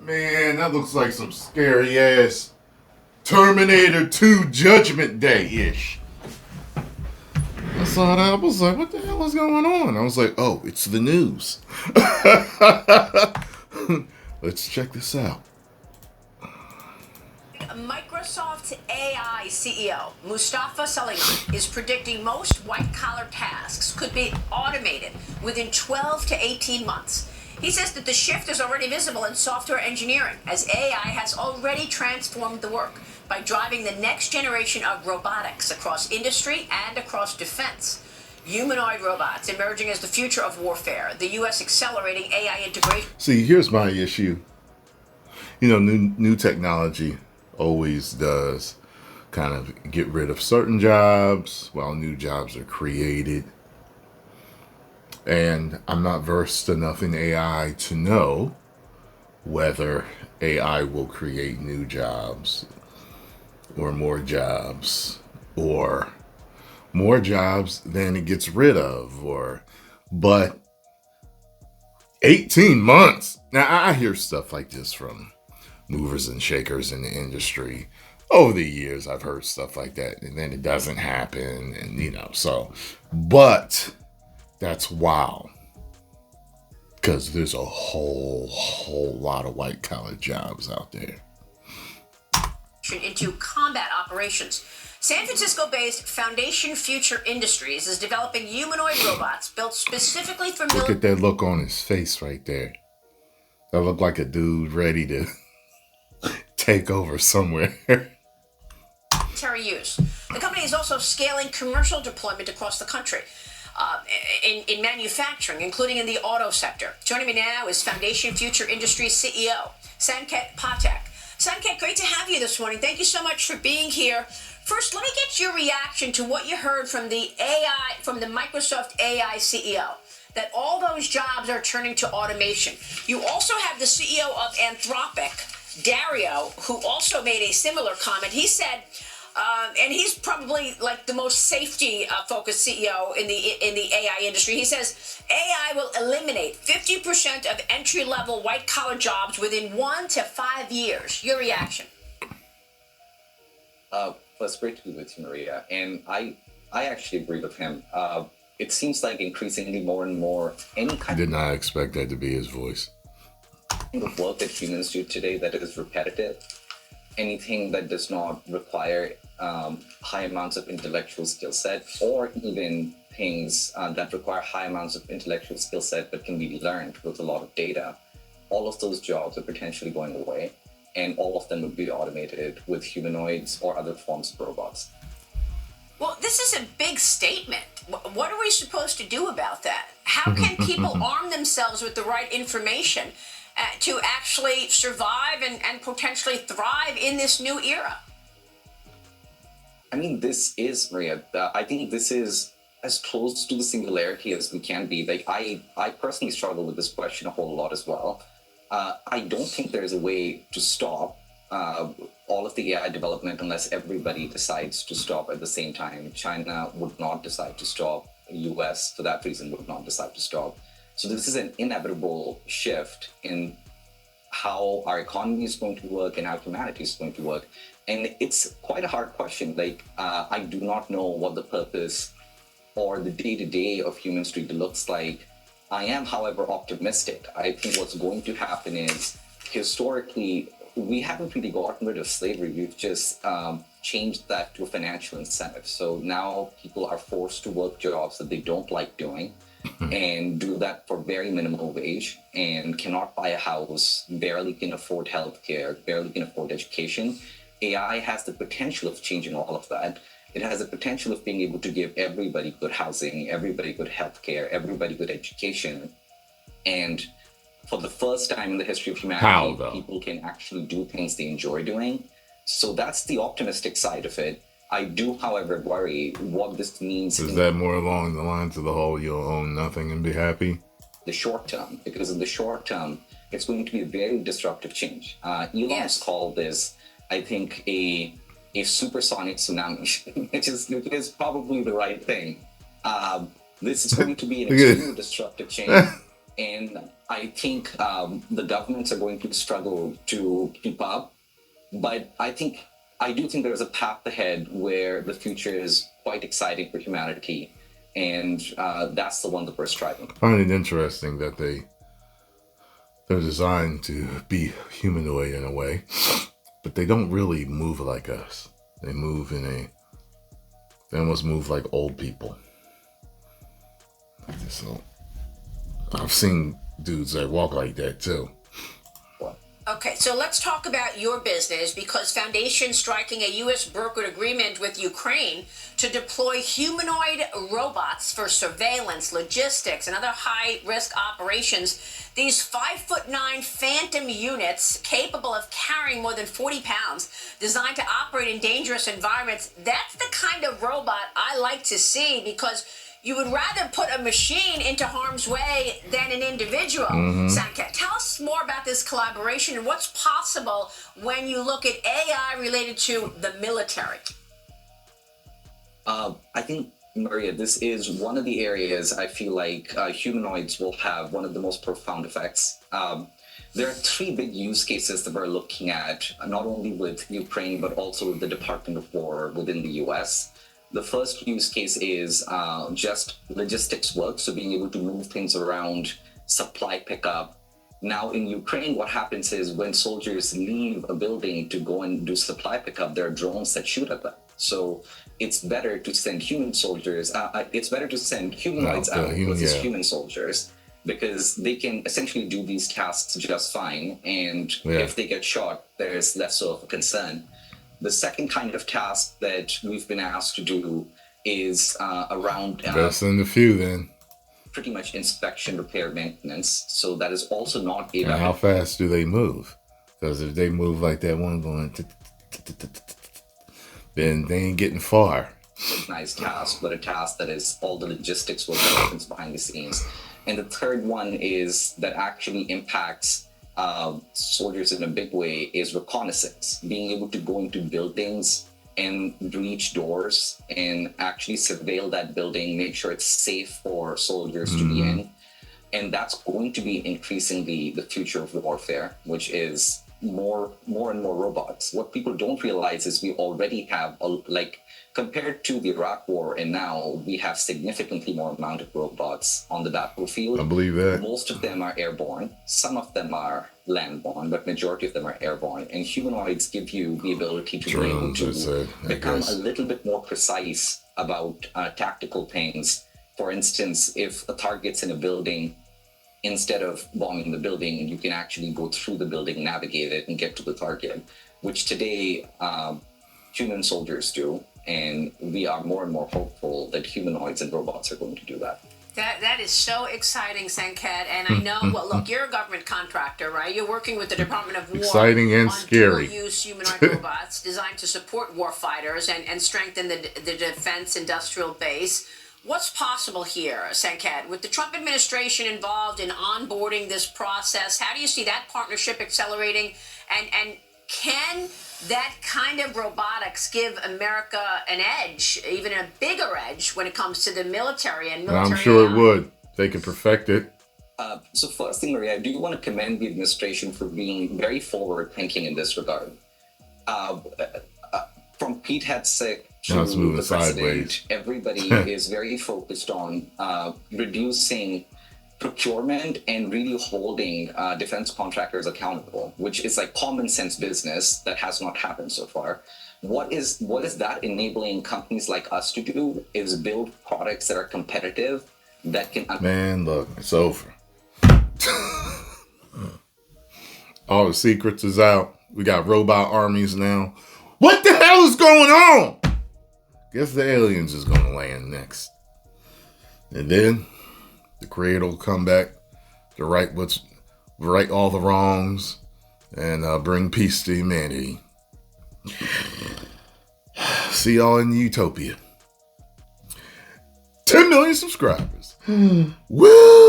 Man, that looks like some scary ass Terminator 2 Judgment Day ish. I saw that. I was like, what the hell is going on? I was like, oh, it's the news. Let's check this out. Microsoft AI CEO Mustafa Suleyman is predicting most white-collar tasks could be automated within 12 to 18 months. He says that the shift is already visible in software engineering, as AI has already transformed the work by driving the next generation of robotics across industry and across defense. Humanoid robots emerging as the future of warfare, the U.S. accelerating AI integration. See, here's my issue. You know, new technology always does kind of get rid of certain jobs while new jobs are created. And I'm not versed enough in AI to know whether AI will create new jobs or more jobs than it gets rid of, but 18 months. Now I hear stuff like this from movers and shakers in the industry. Over the years I've heard stuff like that, and then it doesn't happen, and but that's wild, because there's a whole lot of white collar jobs out there. Into combat operations. San Francisco-based Foundation Future Industries is developing humanoid robots built specifically for Look at that look on his face right there. That looked like a dude ready to take over somewhere. military use. The company is also scaling commercial deployment across the country. In manufacturing, including in the auto sector. Joining me now is Foundation Future Industries CEO, Sankaet Pathak. Sankaet, great to have you this morning. Thank you so much for being here. First, let me get your reaction to what you heard from the Microsoft AI CEO, that all those jobs are turning to automation. You also have the CEO of Anthropic, Dario, who also made a similar comment. He said, and he's probably like the most safety-focused CEO in the AI industry. He says AI will eliminate 50% of entry-level white-collar jobs within 1 to 5 years. Your reaction? Well, it's great to be with you, Maria. And I actually agree with him. It seems like increasingly more and more any kind Did not expect that to be his voice. of work that humans do today that is repetitive, anything that does not require high amounts of intellectual skill set, or even things that require high amounts of intellectual skill set but can be learned with a lot of data, all of those jobs are potentially going away, and all of them would be automated with humanoids or other forms of robots. Well, this is a big statement. What are we supposed to do about that? How can people arm themselves with the right information to actually survive and potentially thrive in this new era? I mean, this is, Maria, I think this is as close to the singularity as we can be. Like, I personally struggle with this question a whole lot as well. I don't think there's a way to stop all of the AI development unless everybody decides to stop at the same time. China would not decide to stop. The US, for that reason, would not decide to stop. So this is an inevitable shift in how our economy is going to work and how humanity is going to work. And it's quite a hard question. Like, I do not know what the purpose or the day-to-day of human street looks like. I am, however, optimistic. I think what's going to happen is, historically, we haven't really gotten rid of slavery. We've just changed that to a financial incentive. So now people are forced to work jobs that they don't like doing and do that for very minimal wage and cannot buy a house, barely can afford healthcare, barely can afford education. AI has the potential of changing all of that. It has the potential of being able to give everybody good housing, everybody good healthcare, everybody good education. And for the first time in the history of humanity, people can actually do things they enjoy doing. So that's the optimistic side of it. I do, however, worry what this means. Is that more along the lines of the whole you'll own nothing and be happy? The short term, because in the short term, it's going to be a very disruptive change. Elon's called this, I think, a supersonic tsunami, which is probably the right thing. This is going to be an extremely disruptive change. And I think the governments are going to struggle to keep up, but I do think there's a path ahead where the future is quite exciting for humanity, and that's the one that we're striving for. I find it interesting that they're designed to be humanoid in a way, but they don't really move like us. They almost move like old people. So I've seen dudes that walk like that too. Okay, so let's talk about your business, because Foundation striking a U.S. brokered agreement with Ukraine to deploy humanoid robots for surveillance, logistics, and other high-risk operations. These 5'9" phantom units capable of carrying more than 40 pounds, designed to operate in dangerous environments. That's the kind of robot I like to see, because you would rather put a machine into harm's way than an individual. Sankaet, tell us more about this collaboration and what's possible when you look at AI related to the military. I think, Maria, this is one of the areas I feel like humanoids will have one of the most profound effects. There are three big use cases that we're looking at, not only with Ukraine, but also with the Department of War within the US. The first use case is just logistics work, so being able to move things around, supply pickup. Now in Ukraine, what happens is when soldiers leave a building to go and do supply pickup, there are drones that shoot at them. So it's better to send human soldiers, it's better to send humanoids out versus human soldiers, because they can essentially do these tasks just fine. And if they get shot, there's less of a concern. The second kind of task that we've been asked to do is around best in the few then. Pretty much inspection, repair, maintenance. So that is also not a. And how fast do they move? Because if they move like that one going, then they ain't getting far. Nice task, but a task that is all the logistics work that happens behind the scenes. And the third one is that actually impacts soldiers in a big way is reconnaissance, being able to go into buildings and reach doors and actually surveil that building, make sure it's safe for soldiers to be in. And that's going to be increasingly the future of warfare, which is more and more robots. What people don't realize is we already have, compared to the Iraq War and now, we have significantly more amount of robots on the battlefield. I believe that. Most of them are airborne. Some of them are landborne, but majority of them are airborne. And humanoids give you the ability to be able to become a little bit more precise about tactical things. For instance, if a target's in a building, instead of bombing the building, you can actually go through the building, navigate it, and get to the target, which today human soldiers do. And we are more and more hopeful that humanoids and robots are going to do that. That is so exciting, Sankaet. And I know, well, look, you're a government contractor, right? You're working with the Department of War. Exciting and on scary. Dual-use humanoid robots designed to support warfighters and strengthen the defense industrial base. What's possible here, Sankaet? With the Trump administration involved in onboarding this process, how do you see that partnership accelerating? And can that kind of robotics give America an edge, even a bigger edge, when it comes to the military and military? I'm sure it would. They could perfect it. So first thing, Maria, I do want to commend the administration for being very forward-thinking in this regard. From Pete Hegseth to the president, everybody is very focused on reducing procurement and really holding defense contractors accountable, which is like common sense business that has not happened so far. What is that enabling companies like us to do is build products that are competitive, that can... Man, look, it's over. All the secrets is out. We got robot armies now. What the hell is going on? Guess the aliens is going to land next. And then the creator will come back to right all the wrongs and bring peace to humanity. See y'all in Utopia. 10 million subscribers. Woo!